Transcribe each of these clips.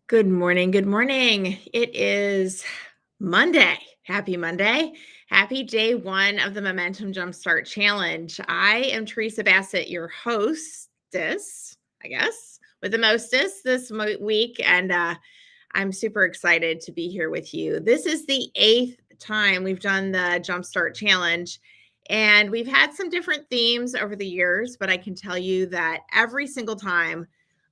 Good morning. Good morning. It is Monday. Happy Monday. Happy day one of the Momentum Jumpstart Challenge. I am Teresa Bassett, your hostess, I guess, with the mostest this week. And I'm super excited to be here with you. This is the 8th time we've done the Jumpstart Challenge. And we've had some different themes over the years, but I can tell you that every single time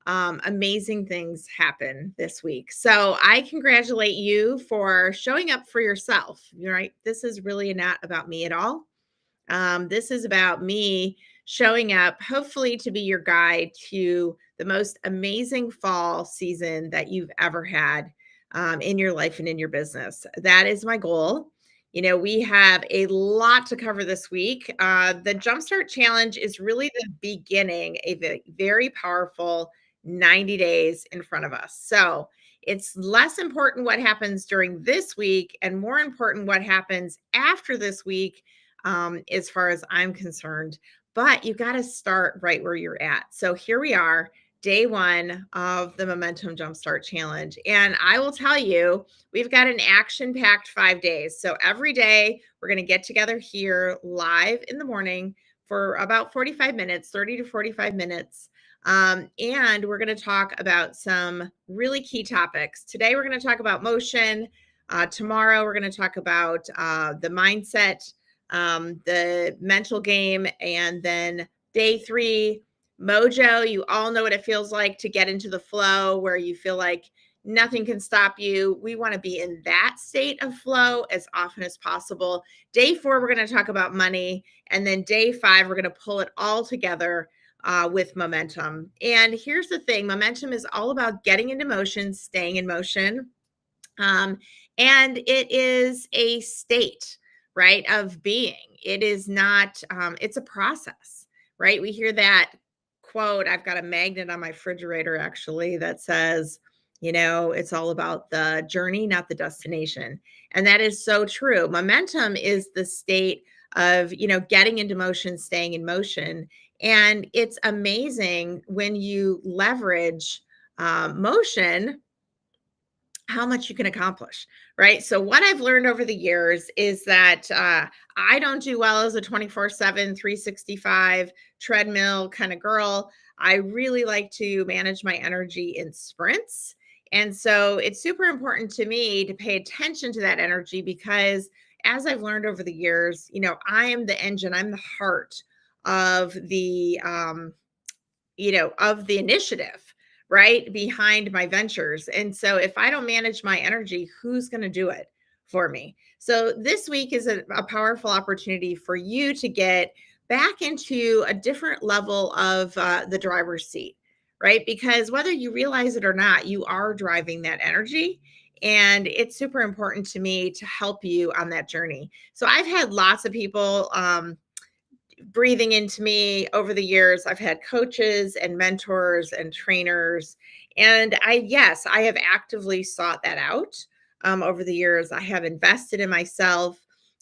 amazing things happen this week. So I congratulate you for showing up for yourself. You're right. This is really not about me at all. This is about me showing up, hopefully, to be your guide to the most amazing fall season that you've ever had in your life and in your business. That is my goal. We have a lot to cover this week. The Jumpstart Challenge is really the beginning, a very powerful 90 days in front of us. So it's less important what happens during this week and more important what happens after this week, as far as I'm concerned. But you got to start right where you're at. So here we are, day one of the Momentum Jumpstart Challenge. And I will tell you, we've got an action-packed 5 days. So every day we're going to get together here live in the morning for about 45 minutes, 30 to 45 minutes. And we're going to talk about some really key topics. Today, we're going to talk about motion. Tomorrow, we're going to talk about the mindset, the mental game, and then day 3, mojo. You all know what it feels like to get into the flow where you feel like nothing can stop you. We want to be in that state of flow as often as possible. Day 4, we're going to talk about money. And then day 5, we're going to pull it all together with momentum. And here's the thing, momentum is all about getting into motion, staying in motion. And it is a state, right, of being. It is not, it's a process, right? We hear that quote. I've got a magnet on my refrigerator actually that says, it's all about the journey, not the destination. And that is so true. Momentum is the state of, getting into motion, staying in motion. And it's amazing when you leverage motion, how much you can accomplish, right? So what I've learned over the years is that I don't do well as a 24/7, 365 treadmill kind of girl. I really like to manage my energy in sprints. And so it's super important to me to pay attention to that energy because as I've learned over the years, I am the engine, I'm the heart of the of the initiative, right, behind my ventures. And so if I don't manage my energy, who's going to do it for me? So this week is a powerful opportunity for you to get back into a different level of the driver's seat, right? Because whether you realize it or not, you are driving that energy. And it's super important to me to help you on that journey. So I've had lots of people breathing into me over the years. I've had coaches and mentors and trainers. And yes, I have actively sought that out over the years. I have invested in myself.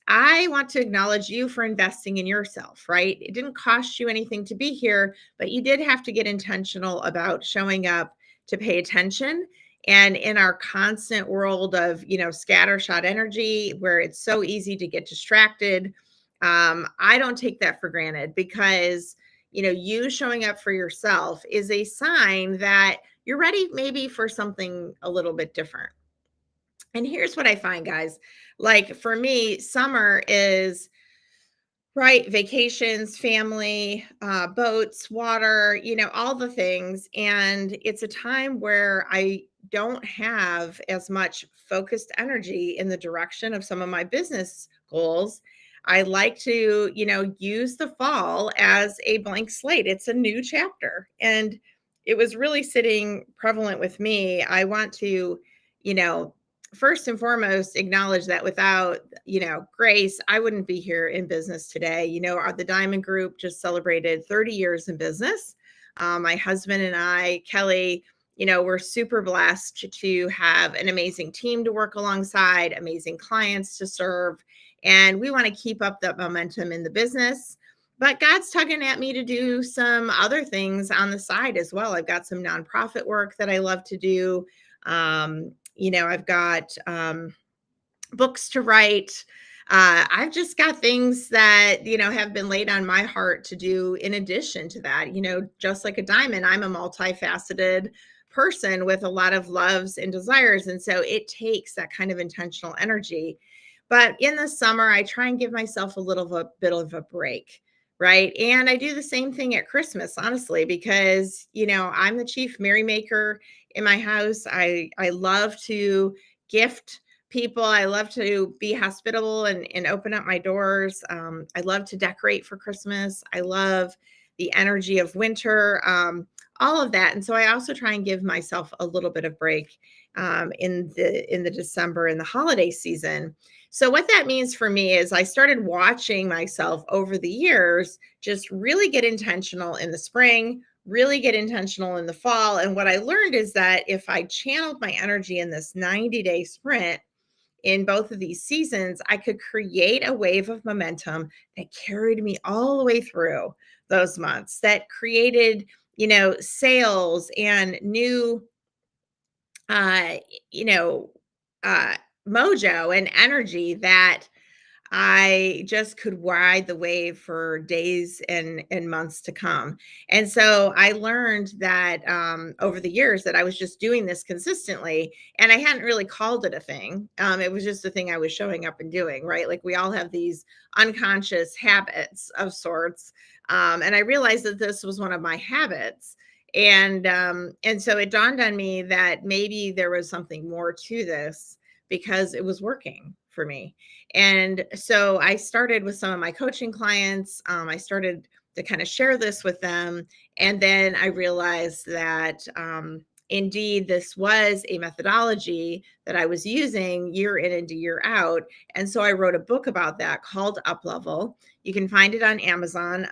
I want to acknowledge you for investing in yourself, right? It didn't cost you anything to be here, but you did have to get intentional about showing up to pay attention. And in our constant world of, scattershot energy, where it's so easy to get distracted, I don't take that for granted because, you showing up for yourself is a sign that you're ready maybe for something a little bit different. And here's what I find, guys. Like for me, summer is right, vacations, family, boats, water, all the things. And it's a time where I don't have as much focused energy in the direction of some of my business goals. I like to, use the fall as a blank slate. It's a new chapter. And it was really sitting prevalent with me. I want to, you know, first and foremost, acknowledge that without, Grace, I wouldn't be here in business today. The Diamond Group just celebrated 30 years in business. My husband and I, Kelly, we're super blessed to have an amazing team to work alongside, amazing clients to serve. And we want to keep up that momentum in the business. But God's tugging at me to do some other things on the side as well. I've got some nonprofit work that I love to do. I've got books to write. I've just got things that, have been laid on my heart to do in addition to that. Just like a diamond, I'm a multifaceted person with a lot of loves and desires. And so it takes that kind of intentional energy. But in the summer, I try and give myself a bit of a break. Right. And I do the same thing at Christmas, honestly, because, I'm the chief merrymaker in my house. I love to gift people. I love to be hospitable and open up my doors. I love to decorate for Christmas. I love the energy of winter, all of that. And so I also try and give myself a little bit of break in the December and the holiday season. So what that means for me is I started watching myself over the years just really get intentional in the spring, really get intentional in the fall. And what I learned is that if I channeled my energy in this 90-day sprint, in both of these seasons, I could create a wave of momentum that carried me all the way through those months, that created, sales and new, uh, you know, uh, mojo and energy that I just could ride the wave for days and months to come. And so I learned that over the years that I was just doing this consistently, and I hadn't really called it a thing. It was just a thing I was showing up and doing, right? Like we all have these unconscious habits of sorts. And I realized that this was one of my habits. And so it dawned on me that maybe there was something more to this because it was working for me. And so I started with some of my coaching clients. I started to kind of share this with them. And then I realized that indeed this was a methodology that I was using year in and year out. And so I wrote a book about that called Up Level. You can find it on Amazon.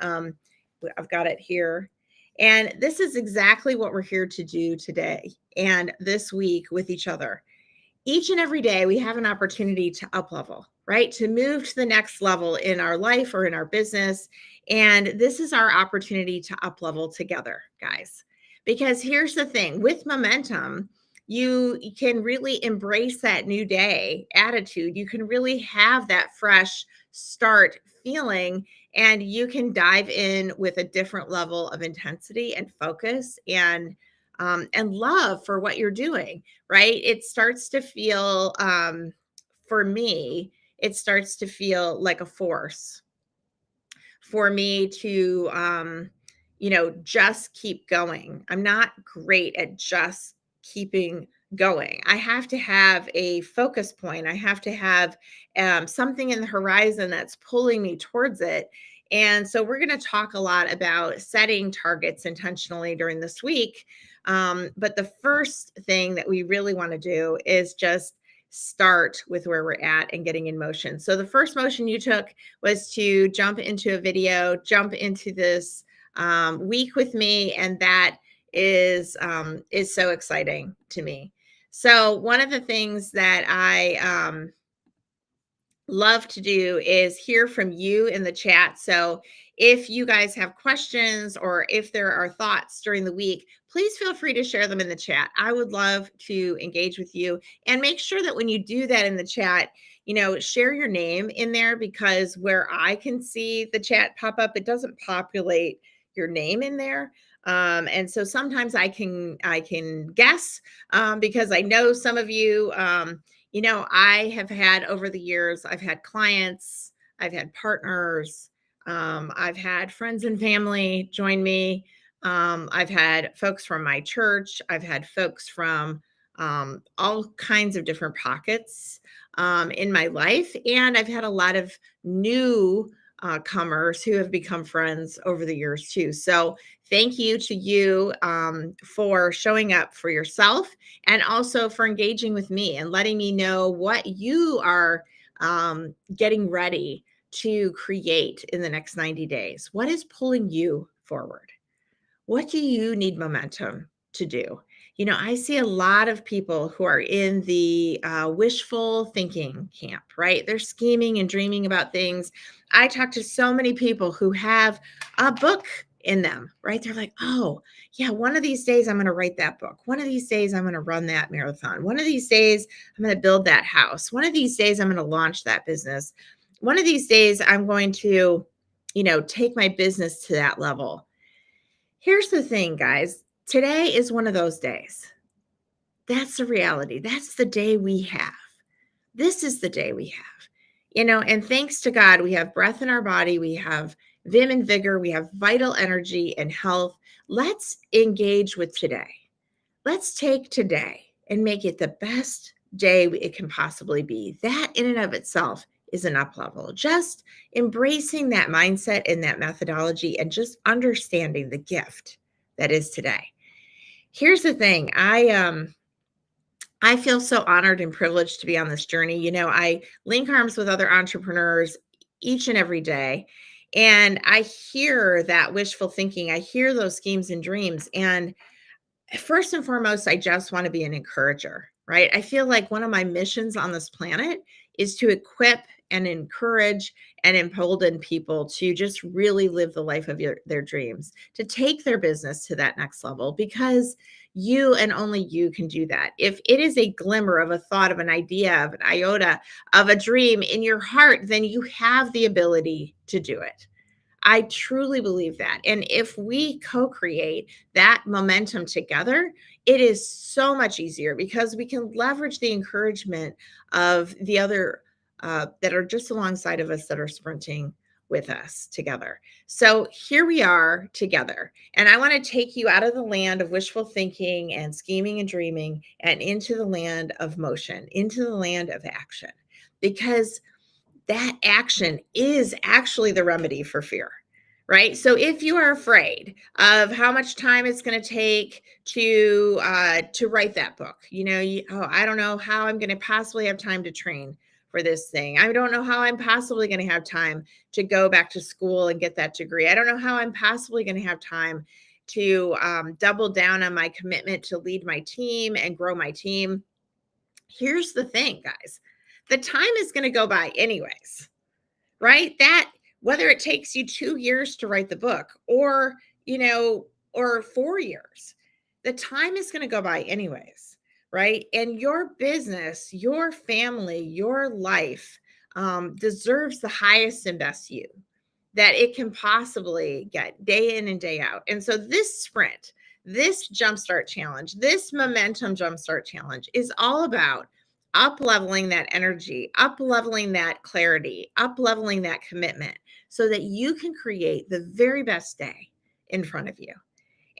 I've got it here. And this is exactly what we're here to do today and this week with each other. Each and every day we have an opportunity to up level, right? To move to the next level in our life or in our business. And this is our opportunity to up level together, guys. Because here's the thing, with momentum, you can really embrace that new day attitude. You can really have that fresh start feeling, and you can dive in with a different level of intensity and focus and love for what you're doing, right? It starts to feel, for me, it starts to feel like a force for me to, just keep going. I'm not great at just keeping going. I have to have a focus point. I have to have something in the horizon that's pulling me towards it. And so we're going to talk a lot about setting targets intentionally during this week. But the first thing that we really want to do is just start with where we're at and getting in motion. So the first motion you took was to jump into a video, jump into this week with me, and that is so exciting to me. So one of the things that I love to do is hear from you in the chat. So if you guys have questions or if there are thoughts during the week, please feel free to share them in the chat. I would love to engage with you, and make sure that when you do that in the chat, share your name in there, because where I can see the chat pop up, it doesn't populate your name in there. And so sometimes I can guess because I know some of you. I have had over the years, I've had clients, I've had partners, I've had friends and family join me. I've had folks from my church. I've had folks from all kinds of different pockets in my life. And I've had a lot of new comers who have become friends over the years too. So thank you to you for showing up for yourself, and also for engaging with me and letting me know what you are getting ready to create in the next 90 days. What is pulling you forward? What do you need momentum to do? I see a lot of people who are in the wishful thinking camp, right? They're scheming and dreaming about things. I talk to so many people who have a book in them, right? They're like, oh, yeah, one of these days I'm going to write that book. One of these days I'm going to run that marathon. One of these days I'm going to build that house. One of these days I'm going to launch that business. One of these days I'm going to, take my business to that level. Here's the thing, guys. Today is one of those days. That's the reality. That's the day we have. This is the day we have, and thanks to God, we have breath in our body. We have vim and vigor. We have vital energy and health. Let's engage with today. Let's take today and make it the best day it can possibly be. That in and of itself is an up level. Just embracing that mindset and that methodology and just understanding the gift that is today. Here's the thing. I feel so honored and privileged to be on this journey. I link arms with other entrepreneurs each and every day, and I hear that wishful thinking. I hear those schemes and dreams. And first and foremost, I just want to be an encourager, right? I feel like one of my missions on this planet is to equip and encourage and embolden people to just really live the life of their dreams, to take their business to that next level, because you and only you can do that. If it is a glimmer of a thought, of an idea, of an iota, of a dream in your heart, then you have the ability to do it. I truly believe that. And if we co-create that momentum together, it is so much easier because we can leverage the encouragement of the other that are just alongside of us, that are sprinting with us together. So here we are together. And I want to take you out of the land of wishful thinking and scheming and dreaming and into the land of motion, into the land of action, because that action is actually the remedy for fear, right? So if you are afraid of how much time it's going to take to write that book, I don't know how I'm going to possibly have time to train for this thing. I don't know how I'm possibly going to have time to go back to school and get that degree. I don't know how I'm possibly going to have time to double down on my commitment to lead my team and grow my team. Here's the thing, guys. The time is going to go by anyways, right? That whether it takes you 2 years to write the book or, or 4 years, the time is going to go by anyways, right? And your business, your family, your life deserves the highest and best you that it can possibly get day in and day out. And so this sprint, this Jumpstart challenge, this momentum Jumpstart challenge is all about up leveling that energy, up leveling that clarity, up leveling that commitment so that you can create the very best day in front of you.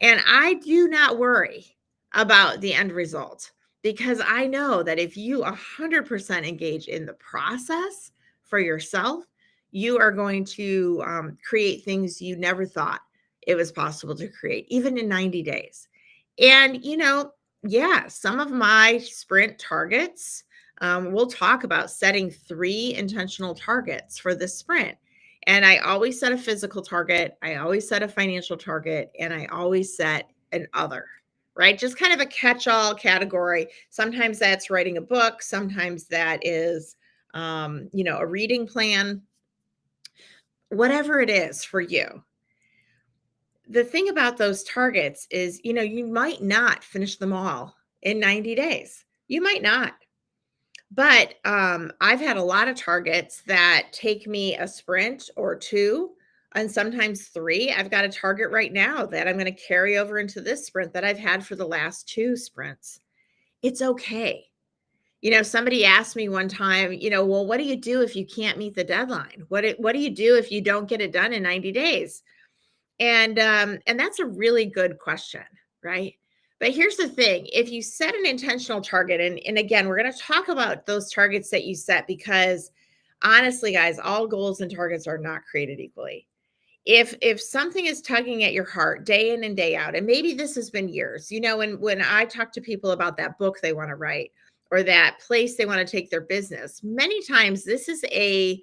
And I do not worry about the end result, because I know that if you 100% engage in the process for yourself, you are going to create things you never thought it was possible to create, even in 90 days. And, yeah, some of my sprint targets, we'll talk about setting 3 intentional targets for the sprint. And I always set a physical target, I always set a financial target, and I always set an other, right? Just kind of a catch-all category. Sometimes that's writing a book, sometimes that is, a reading plan, whatever it is for you. The thing about those targets is, you might not finish them all in 90 days. You might not. But I've had a lot of targets that take me a sprint or 2 and sometimes 3. I've got a target right now that I'm going to carry over into this sprint that I've had for the last 2 sprints. It's okay. Somebody asked me one time, well, what do you do if you can't meet the deadline? What do you do if you don't get it done in 90 days? And that's a really good question, right? But here's the thing. If you set an intentional target, and again, we're going to talk about those targets that you set, because honestly, guys, all goals and targets are not created equally. If something is tugging at your heart day in and day out, and maybe this has been years, when I talk to people about that book they want to write or that place they want to take their business, many times this is a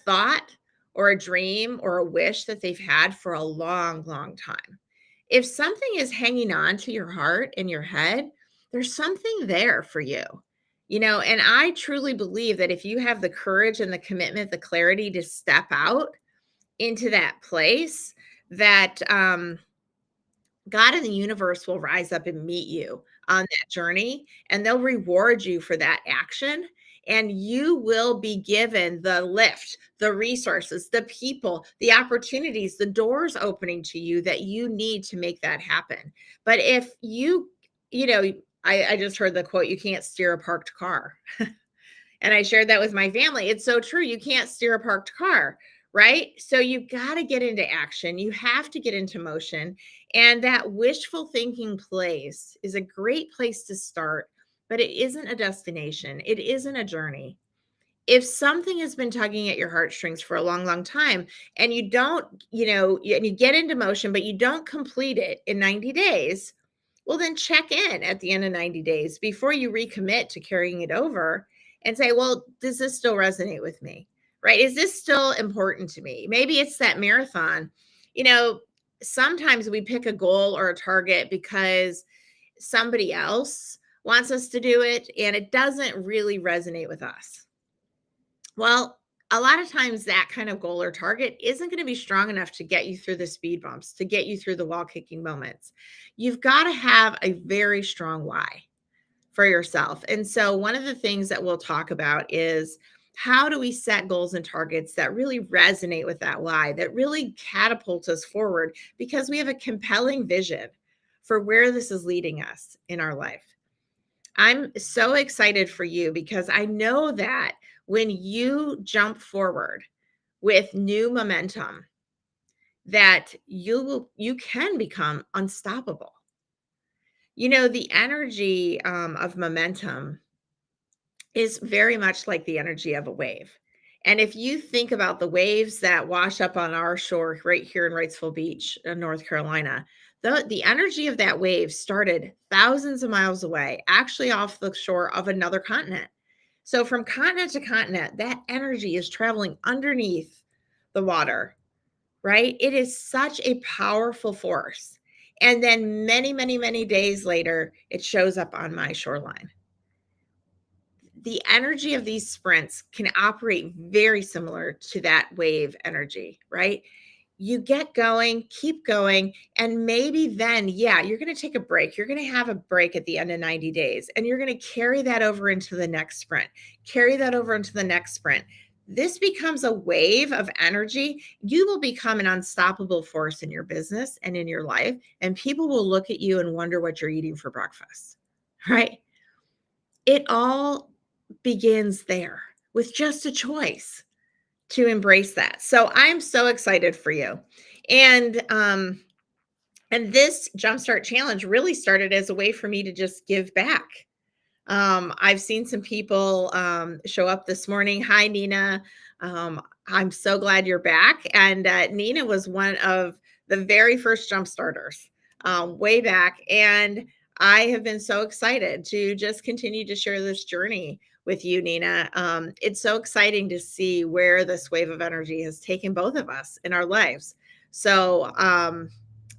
thought or a dream or a wish that they've had for a long, long time. If something is hanging on to your heart and your head, there's something there for you. And I truly believe that if you have the courage and the commitment, the clarity to step out into that place, that God and the universe will rise up and meet you on that journey, and they'll reward you for that action. And you will be given the lift, the resources, the people, the opportunities, the doors opening to you that you need to make that happen. But if you know, I just heard the quote, you can't steer a parked car. And I shared that with my family. It's so true. You can't steer a parked car, right? So you got to get into action. You have to get into motion. And that wishful thinking place is a great place to start, but it isn't a destination. It isn't a journey. If something has been tugging at your heartstrings for a long, long time and you don't, and you get into motion, but you don't complete it in 90 days, well, then check in at the end of 90 days before you recommit to carrying it over and say, well, does this still resonate with me? Right? Is this still important to me? Maybe it's that marathon. You know, sometimes we pick a goal or a target because somebody else wants us to do it and it doesn't really resonate with us. Well, a lot of times that kind of goal or target isn't going to be strong enough to get you through the speed bumps, to get you through the wall kicking moments. You've got to have a very strong why for yourself. And so, one of the things that we'll talk about is how do we set goals and targets that really resonate with that why, that really catapult us forward because we have a compelling vision for where this is leading us in our life. I'm so excited for you because I know that when you jump forward with new momentum, that you can become unstoppable. You know, the energy of momentum is very much like the energy of a wave. And if you think about the waves that wash up on our shore right here in Wrightsville Beach, North Carolina, the energy of that wave started thousands of miles away, actually off the shore of another continent. So from continent to continent, that energy is traveling underneath the water, right? It is such a powerful force. And then many, many, many days later, it shows up on my shoreline. The energy of these sprints can operate very similar to that wave energy, right? You get going, keep going, and maybe then, yeah, you're going to take a break. You're going to have a break at the end of 90 days, and you're going to carry that over into the next sprint, carry that over into the next sprint. This becomes a wave of energy. You will become an unstoppable force in your business and in your life, and people will look at you and wonder what you're eating for breakfast, right? It all begins there with just a choice to embrace that. So I'm so excited for you. And this Jumpstart challenge really started as a way for me to just give back. I've seen some people show up this morning. Hi, Nina. I'm so glad you're back. And Nina was one of the very first jump starters way back. And I have been so excited to just continue to share this journey with you, Nina. It's so exciting to see where this wave of energy has taken both of us in our lives. So,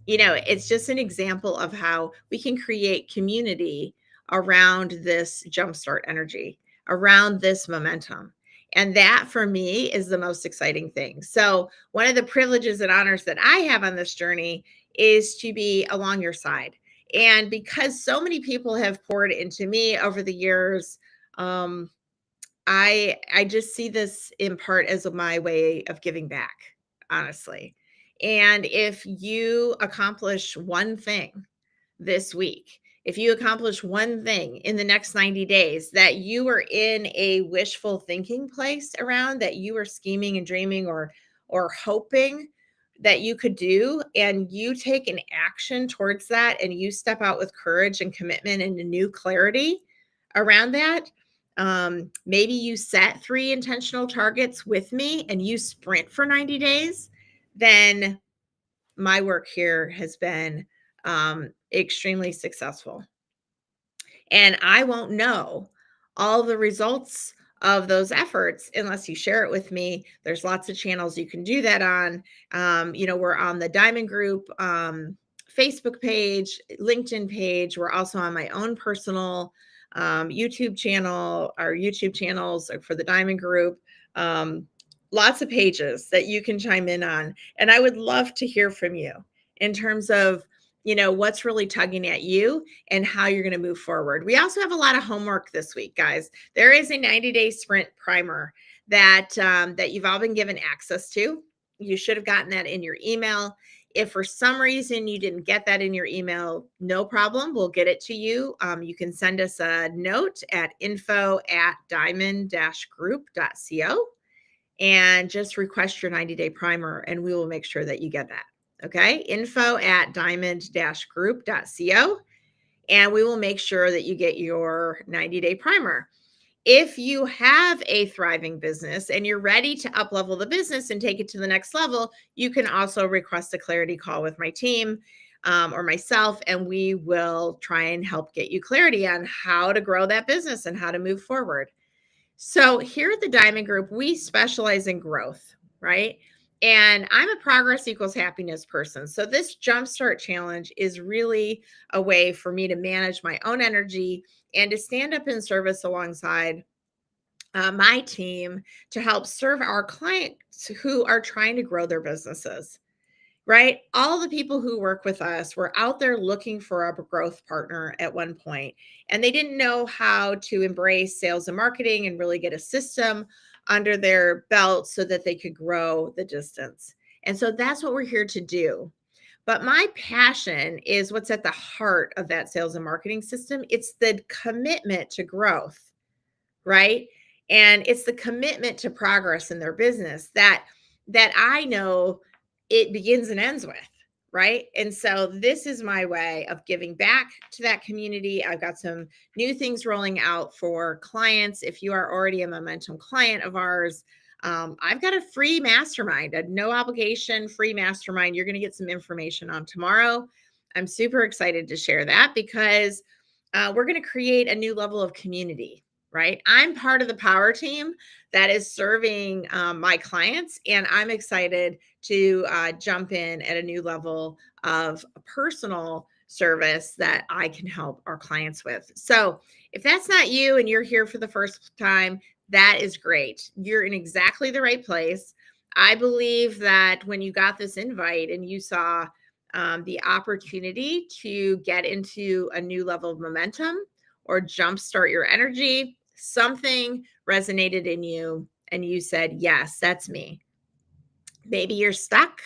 it's just an example of how we can create community around this jumpstart energy, around this momentum. And that for me is the most exciting thing. So, one of the privileges and honors that I have on this journey is to be along your side. And because so many people have poured into me over the years, um, I just see this in part as my way of giving back, honestly. And if you accomplish one thing this week, if you accomplish one thing in the next 90 days that you are in a wishful thinking place around, that you are scheming and dreaming or hoping that you could do, and you take an action towards that, and you step out with courage and commitment and a new clarity around that, maybe you set 3 intentional targets with me and you sprint for 90 days, then my work here has been extremely successful. And I won't know all the results of those efforts unless you share it with me. There's lots of channels you can do that on. We're on the Diamond Group Facebook page, LinkedIn page. We're also on my own personal YouTube channel. Our YouTube channels are for the Diamond Group. lots of pages that you can chime in on. And I would love to hear from you in terms of, what's really tugging at you and how you're going to move forward. We also have a lot of homework this week, guys. There is a 90-day sprint primer that you've all been given access to. You should have gotten that in your email. If for some reason you didn't get that in your email, no problem. We'll get it to you. You can send us a note at info@diamond-group.co and just request your 90-day primer, and we will make sure that you get that. Okay. info@diamond-group.co, and we will make sure that you get your 90-day primer. If you have a thriving business and you're ready to up level the business and take it to the next level, you can also request a clarity call with my team or myself, and we will try and help get you clarity on how to grow that business and how to move forward. So here at the Diamond Group, we specialize in growth, right? And I'm a progress equals happiness person. So this Jumpstart challenge is really a way for me to manage my own energy and to stand up in service alongside my team to help serve our clients who are trying to grow their businesses, right? All the people who work with us were out there looking for a growth partner at one point, and they didn't know how to embrace sales and marketing and really get a system under their belt so that they could grow the distance. And so that's what we're here to do. But my passion is what's at the heart of that sales and marketing system. It's the commitment to growth, right? And it's the commitment to progress in their business that I know it begins and ends with, right? And so this is my way of giving back to that community. I've got some new things rolling out for clients. If you are already a Momentum client of ours, I've got a free mastermind, a no obligation free mastermind. You're going to get some information on tomorrow. I'm super excited to share that because we're going to create a new level of community, right? I'm part of the power team that is serving my clients, and I'm excited to jump in at a new level of personal service that I can help our clients with. So if that's not you and you're here for the first time, that is great. You're in exactly the right place. I believe that when you got this invite and you saw the opportunity to get into a new level of momentum or jumpstart your energy, something resonated in you and you said, yes, that's me. Maybe you're stuck.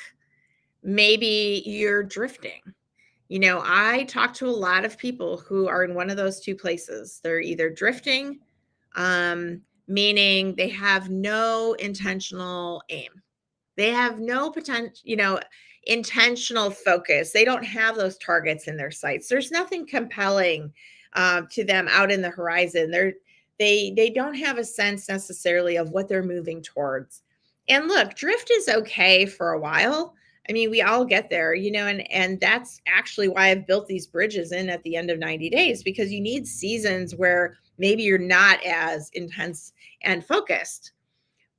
Maybe you're drifting. I talk to a lot of people who are in one of those two places. They're either drifting, meaning they have no intentional aim. They have no potential, intentional focus. They don't have those targets in their sights. There's nothing compelling to them out in the horizon. They don't have a sense necessarily of what they're moving towards. And look, drift is okay for a while. I mean, we all get there, and that's actually why I've built these bridges in at the end of 90 days, because you need seasons where maybe you're not as intense and focused.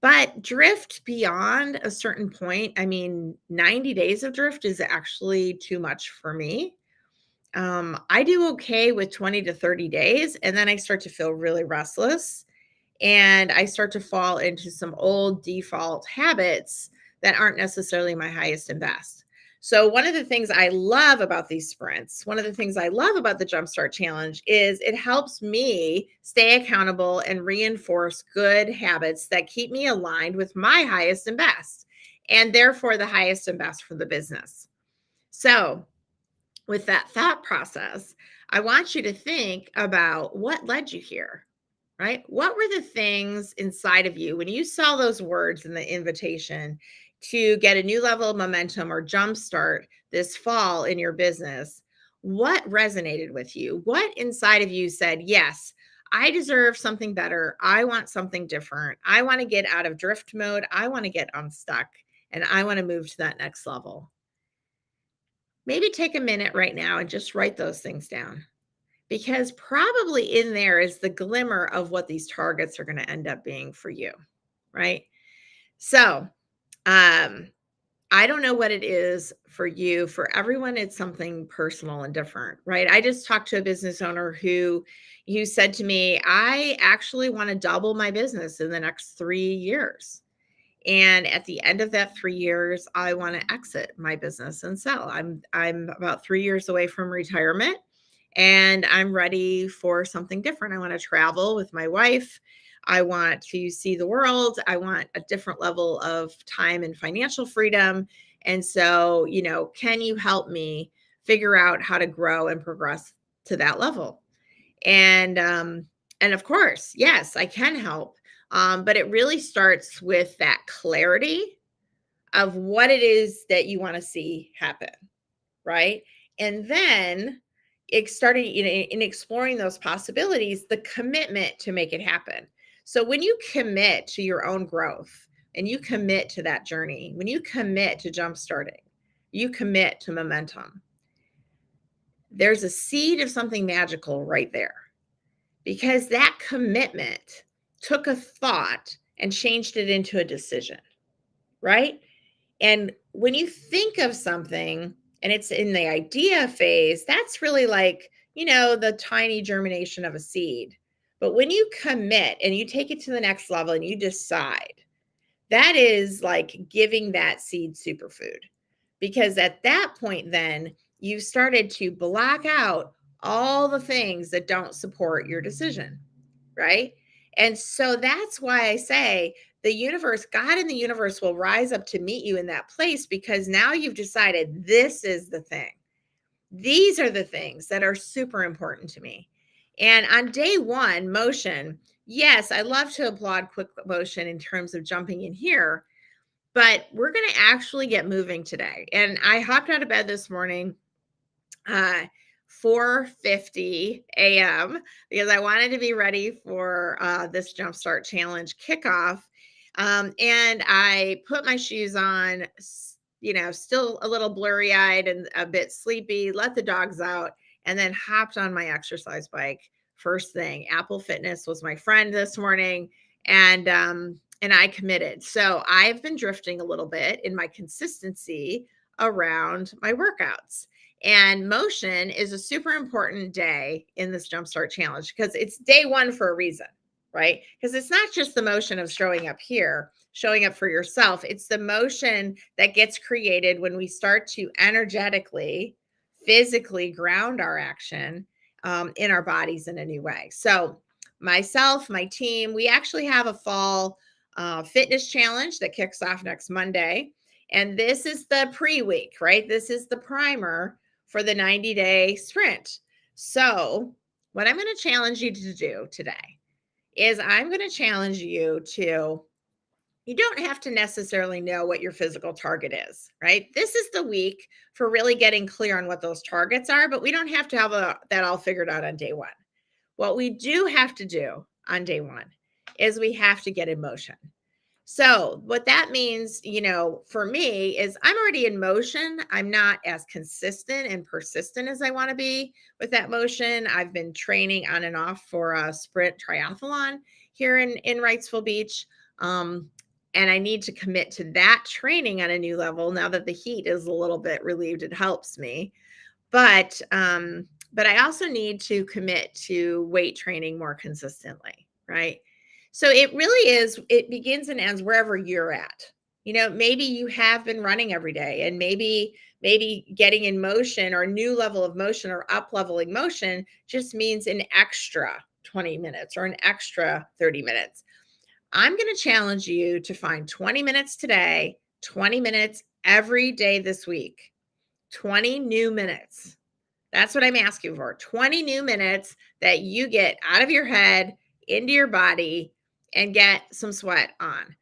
But drift beyond a certain point, I mean, 90 days of drift is actually too much for me. I do okay with 20 to 30 days, and then I start to feel really restless and I start to fall into some old default habits that aren't necessarily my highest and best. So one of the things I love about these sprints, one of the things I love about the Jumpstart Challenge is it helps me stay accountable and reinforce good habits that keep me aligned with my highest and best, and therefore the highest and best for the business. So with that thought process, I want you to think about what led you here, right? What were the things inside of you when you saw those words in the invitation to get a new level of momentum or jumpstart this fall in your business? What resonated with you? What inside of you said, yes, I deserve something better. I want something different. I want to get out of drift mode. I want to get unstuck and I want to move to that next level. Maybe take a minute right now and just write those things down, because probably in there is the glimmer of what these targets are going to end up being for you, right? So, I don't know what it is for you. For everyone, it's something personal and different, right? I just talked to a business owner who said to me, I actually want to double my business in the next 3 years. And at the end of that 3 years, I want to exit my business and sell. I'm about 3 years away from retirement, and I'm ready for something different. I want to travel with my wife. I want to see the world. I want a different level of time and financial freedom. And so, can you help me figure out how to grow and progress to that level? And of course, yes, I can help. But it really starts with that clarity of what it is that you want to see happen, right? And then starting, in exploring those possibilities, the commitment to make it happen. So when you commit to your own growth and you commit to that journey, when you commit to jump starting, you commit to momentum. There's a seed of something magical right there, because that commitment took a thought and changed it into a decision, right? And when you think of something and it's in the idea phase, that's really like, the tiny germination of a seed. But when you commit and you take it to the next level and you decide, that is like giving that seed superfood. Because at that point, then you've started to block out all the things that don't support your decision, right? And so that's why I say the universe, God in the universe will rise up to meet you in that place, because now you've decided this is the thing. These are the things that are super important to me. And on day one, motion, yes, I love to applaud quick motion in terms of jumping in here, but we're going to actually get moving today. And I hopped out of bed this morning, 4:50 a.m. because I wanted to be ready for this Jumpstart Challenge kickoff. And I put my shoes on, still a little blurry eyed and a bit sleepy, let the dogs out, and then hopped on my exercise bike first thing. Apple Fitness was my friend this morning, and I committed. So I've been drifting a little bit in my consistency around my workouts. And motion is a super important day in this Jumpstart Challenge because it's day one for a reason, right? Because it's not just the motion of showing up here, showing up for yourself. It's the motion that gets created when we start to energetically, physically ground our action in our bodies in a new way. So myself, my team, we actually have a fall fitness challenge that kicks off next Monday. And this is the pre-week, right? This is the primer for the 90-day sprint. So what I'm going to challenge you to do today is I'm going to challenge you to, you don't have to necessarily know what your physical target is, right? This is the week for really getting clear on what those targets are, but we don't have to have that all figured out on day one. What we do have to do on day one is we have to get in motion. So what that means, for me is I'm already in motion. I'm not as consistent and persistent as I want to be with that motion. I've been training on and off for a sprint triathlon here in Wrightsville Beach. And I need to commit to that training on a new level now that the heat is a little bit relieved. It helps me. But I also need to commit to weight training more consistently, right? So it begins and ends wherever you're at. Maybe you have been running every day, and maybe getting in motion or new level of motion or up leveling motion just means an extra 20 minutes or an extra 30 minutes. I'm going to challenge you to find 20 minutes today, 20 minutes every day this week, 20 new minutes. That's what I'm asking for. 20 new minutes that you get out of your head into your body and get some sweat on.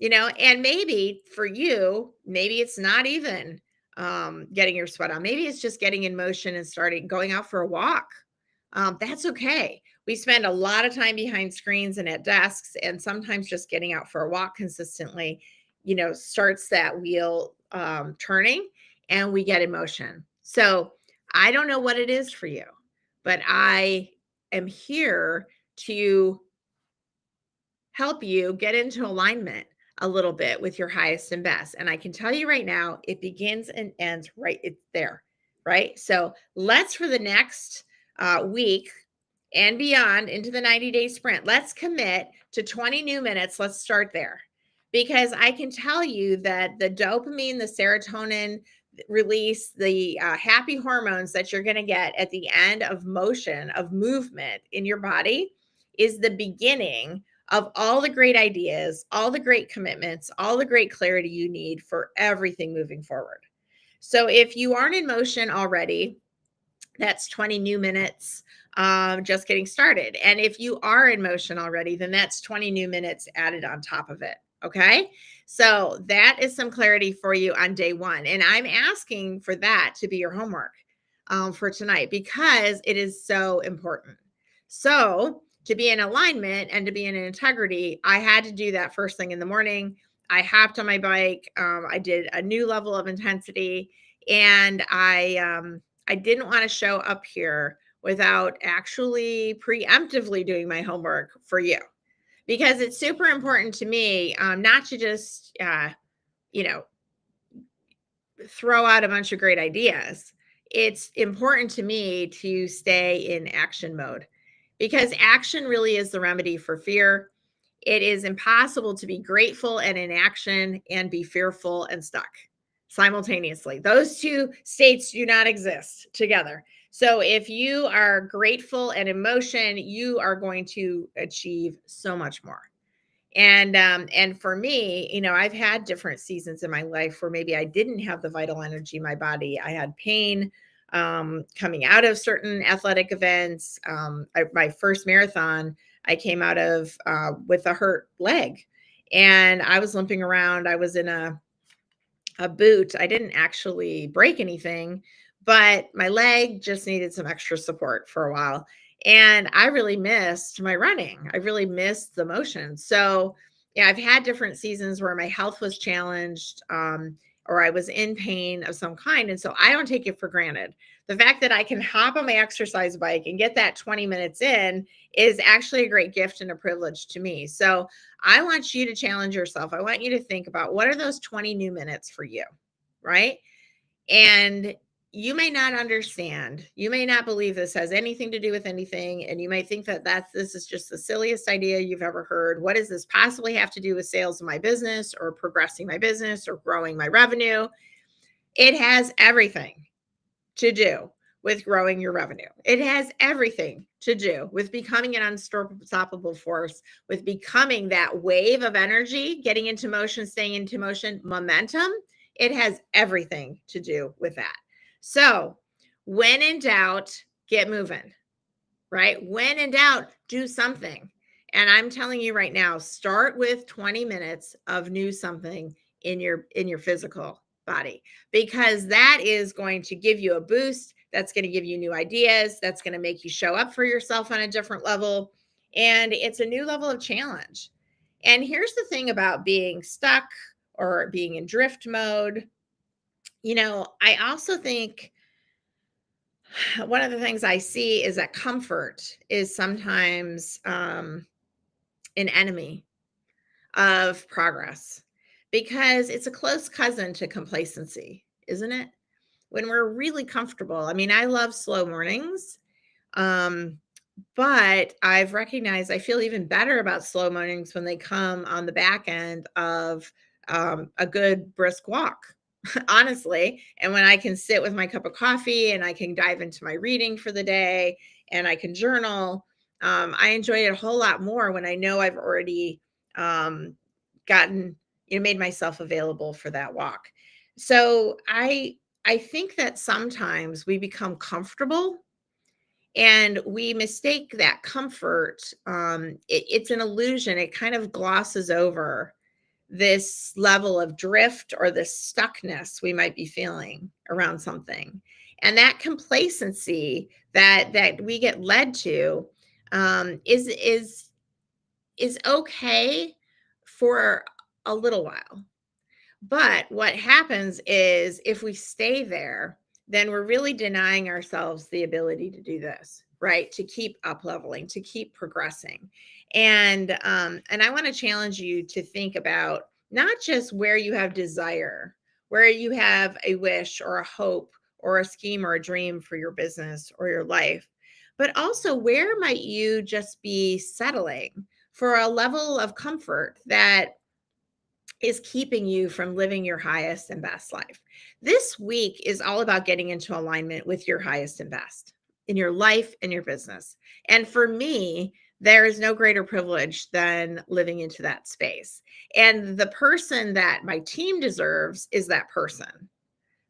And maybe for you, maybe it's not even getting your sweat on. Maybe it's just getting in motion and starting going out for a walk. That's okay. We spend a lot of time behind screens and at desks, and sometimes just getting out for a walk consistently, starts that wheel turning, and we get in motion. So I don't know what it is for you, but I am here to help you get into alignment a little bit with your highest and best. And I can tell you right now, it begins and ends right it's there, right? So let's, for the next week and beyond into the 90-day sprint, let's commit to 20 new minutes. Let's start there, because I can tell you that the dopamine, the serotonin release, the happy hormones that you're going to get at the end of motion, of movement in your body, is the beginning of all the great ideas, all the great commitments, all the great clarity you need for everything moving forward. So if you aren't in motion already, that's 20 new minutes just getting started. And if you are in motion already, then that's 20 new minutes added on top of it. Okay. So that is some clarity for you on day one. And I'm asking for that to be your homework for tonight because it is so important. So to be in alignment and to be in integrity, I had to do that first thing in the morning. I hopped on my bike. I did a new level of intensity, and I didn't want to show up here without actually preemptively doing my homework for you, because it's super important to me, not to just, you know, throw out a bunch of great ideas. It's important to me to stay in action mode because action really is the remedy for fear. It is impossible to be grateful and in action and be fearful and stuck simultaneously. Those two states do not exist together. So if you are grateful and in motion, you are going to achieve so much more. And for me, I've had different seasons in my life where maybe I didn't have the vital energy in my body. I had pain coming out of certain athletic events. My first marathon, I came out of with a hurt leg, and I was limping around. I was in a boot. I didn't actually break anything, but my leg just needed some extra support for a while. And I really missed my running. I really missed the motion. So, yeah, I've had different seasons where my health was challenged, or I was in pain of some kind. And so I don't take it for granted. The fact that I can hop on my exercise bike and get that 20 minutes in is actually a great gift and a privilege to me. So I want you to challenge yourself. I want you to think about what are those 20 new minutes for you, right? And you may not understand. You may not believe this has anything to do with anything. And you may think that this is just the silliest idea you've ever heard. What does this possibly have to do with sales of my business or progressing my business or growing my revenue? It has everything to do with growing your revenue. It has everything to do with becoming an unstoppable force, with becoming that wave of energy, getting into motion, staying into motion, momentum. It has everything to do with that. So when in doubt, get moving, right? When in doubt, do something. And I'm telling you right now, start with 20 minutes of new something in your physical body, because that is going to give you a boost. That's going to give you new ideas. That's going to make you show up for yourself on a different level. And it's a new level of challenge. And here's the thing about being stuck or being in drift mode. I also think one of the things I see is that comfort is sometimes an enemy of progress, because it's a close cousin to complacency, isn't it? When we're really comfortable. I mean, I love slow mornings, um, but I've recognized I feel even better about slow mornings when they come on the back end of a good brisk walk, honestly. And when I can sit with my cup of coffee and I can dive into my reading for the day and I can journal, I enjoy it a whole lot more when I know I've already um, gotten, made myself available for that walk. So I think that sometimes we become comfortable and we mistake that comfort. It's an illusion. It kind of glosses over this level of drift or this stuckness we might be feeling around something. And that complacency that we get led to is okay for a little while. But what happens is if we stay there, then we're really denying ourselves the ability to do this, right? To keep up leveling, to keep progressing. And I want to challenge you to think about not just where you have desire, where you have a wish or a hope or a scheme or a dream for your business or your life, but also where might you just be settling for a level of comfort that is keeping you from living your highest and best life. This week is all about getting into alignment with your highest and best in your life and your business. And for me, there is no greater privilege than living into that space. And the person that my team deserves is that person.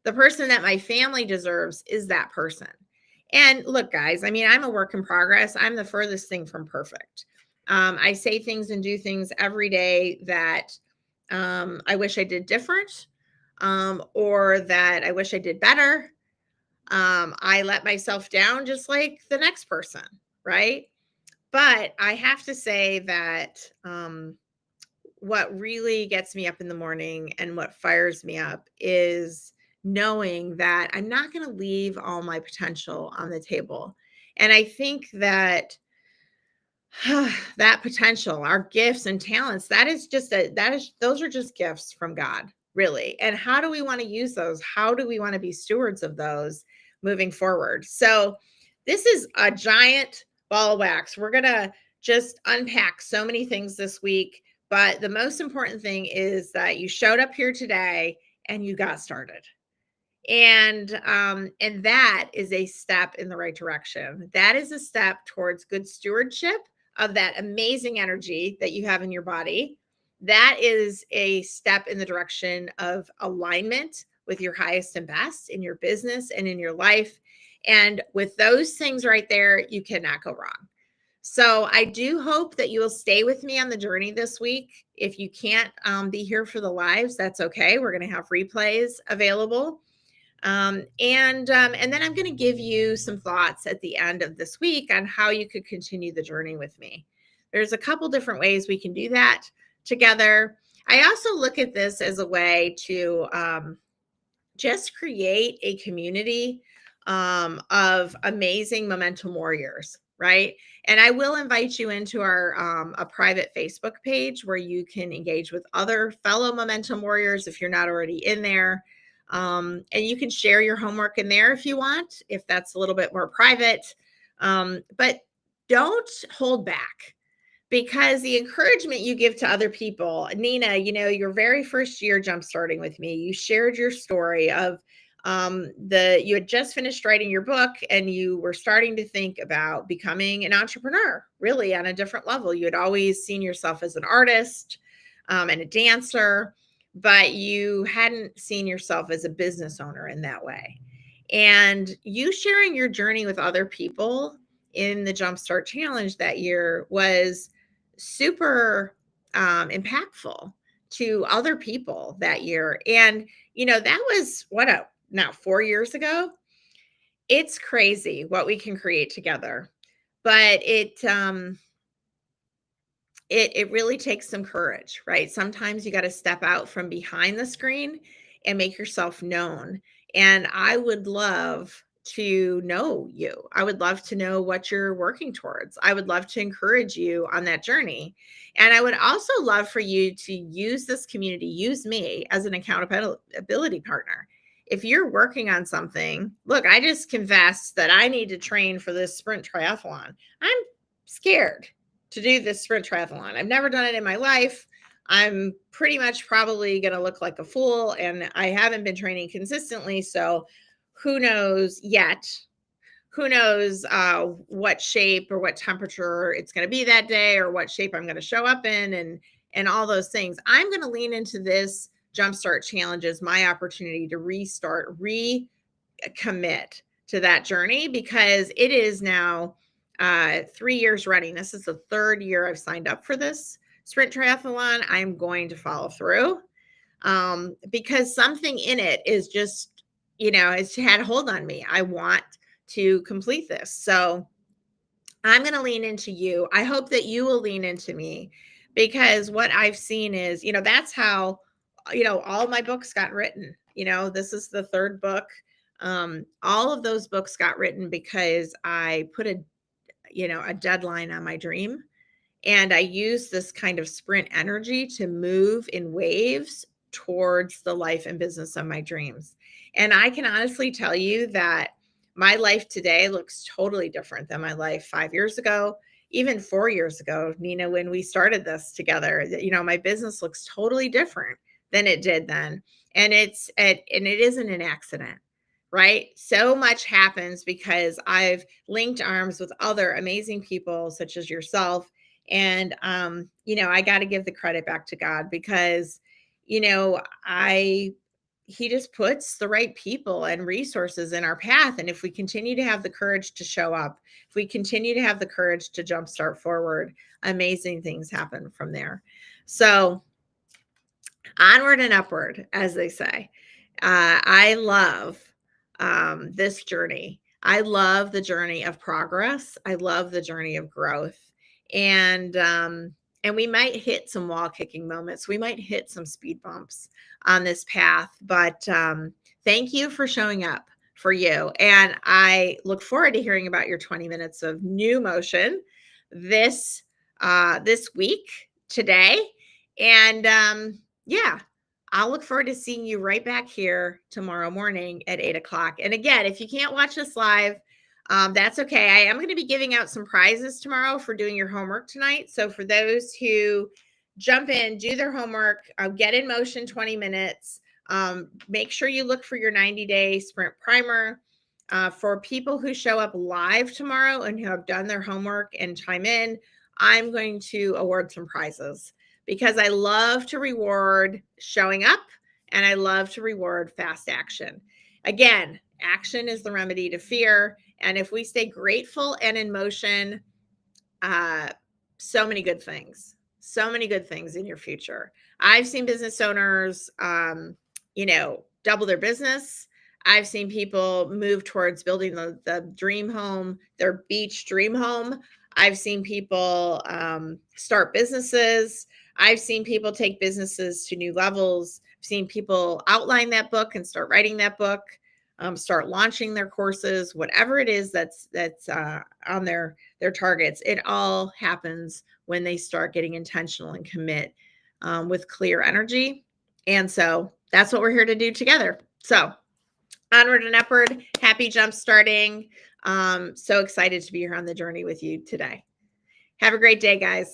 The person that my family deserves is that person. And look, guys, I mean, I'm a work in progress. I'm the furthest thing from perfect. I say things and do things every day that I wish I did different, or that I wish I did better. I let myself down just like the next person, right? But I have to say that what really gets me up in the morning and what fires me up is knowing that I'm not going to leave all my potential on the table. And I think that that potential, our gifts and talents, those are just gifts from God, really. And how do we want to use those? How do we want to be stewards of those moving forward? So this is a giant ball of wax. We're going to just unpack so many things this week, but the most important thing is that you showed up here today and you got started. And that is a step in the right direction. That is a step towards good stewardship of that amazing energy that you have in your body. That is a step in the direction of alignment with your highest and best in your business and in your life. And with those things right there, you cannot go wrong. So I do hope that you will stay with me on the journey this week. If you can't be here for the lives, that's okay. We're going to have replays available. And then I'm going to give you some thoughts at the end of this week on how you could continue the journey with me. There's a couple different ways we can do that together. I also look at this as a way to just create a community of amazing momentum warriors, right? And I will invite you into our a private Facebook page where you can engage with other fellow momentum warriors if you're not already in there. And you can share your homework in there if you want, if that's a little bit more private. But don't hold back, because the encouragement you give to other people, Nina, your very first year jumpstarting with me, you shared your story of you had just finished writing your book and you were starting to think about becoming an entrepreneur, really on a different level. You had always seen yourself as an artist and a dancer, but you hadn't seen yourself as a business owner in that way. And you sharing your journey with other people in the Jumpstart Challenge that year was super impactful to other people that year. And, that was now 4 years ago. It's crazy what we can create together, but it really takes some courage, right? Sometimes you got to step out from behind the screen and make yourself known. And I would love to know you. I would love to know what you're working towards. I would love to encourage you on that journey. And I would also love for you to use this community, use me as an accountability partner. If you're working on something, look, I just confessed that I need to train for this sprint triathlon. I'm scared to do this sprint triathlon. I've never done it in my life. I'm pretty much probably going to look like a fool, and I haven't been training consistently. So who knows yet? Who knows what shape or what temperature it's going to be that day, or what shape I'm going to show up in, and all those things. I'm going to lean into this Jumpstart Challenge as my opportunity to restart, recommit to that journey, because it is now 3 years running. This is the third year I've signed up for this sprint triathlon. I'm going to follow through because something in it is just, it's had a hold on me. I want to complete this. So I'm going to lean into you. I hope that you will lean into me, because what I've seen is, that's how, all my books got written. This is the third book. All of those books got written because I put a deadline on my dream. And I use this kind of sprint energy to move in waves towards the life and business of my dreams. And I can honestly tell you that my life today looks totally different than my life 5 years ago, even 4 years ago, Nina, when we started this together. My business looks totally different. than it did then. And it isn't an accident, right? So much happens because I've linked arms with other amazing people such as yourself. And I got to give the credit back to God because, I he just puts the right people and resources in our path. And if we continue to have the courage to show up, if we continue to have the courage to jumpstart forward, amazing things happen from there. So onward and upward, as they say. I love this journey. I love the journey of progress. I love the journey of growth. And we might hit some wall kicking moments. We might hit some speed bumps on this path. But thank you for showing up for you. And I look forward to hearing about your 20 minutes of new motion this this week today. And yeah, I'll look forward to seeing you right back here tomorrow morning at 8 o'clock. And again, if you can't watch us live, that's okay. I am going to be giving out some prizes tomorrow for doing your homework tonight. So for those who jump in, do their homework, get in motion 20 minutes, make sure you look for your 90-day sprint primer. For people who show up live tomorrow and who have done their homework and chime in, I'm going to award some prizes because I love to reward showing up and I love to reward fast action. Again, action is the remedy to fear. And if we stay grateful and in motion, so many good things in your future. I've seen business owners, double their business. I've seen people move towards building the dream home, their beach dream home. I've seen people start businesses. I've seen people take businesses to new levels. I've seen people outline that book and start writing that book, start launching their courses, whatever it is that's on their targets. It all happens when they start getting intentional and commit with clear energy. And so that's what we're here to do together. So onward and upward, happy jump starting. So excited to be here on the journey with you today. Have a great day, guys.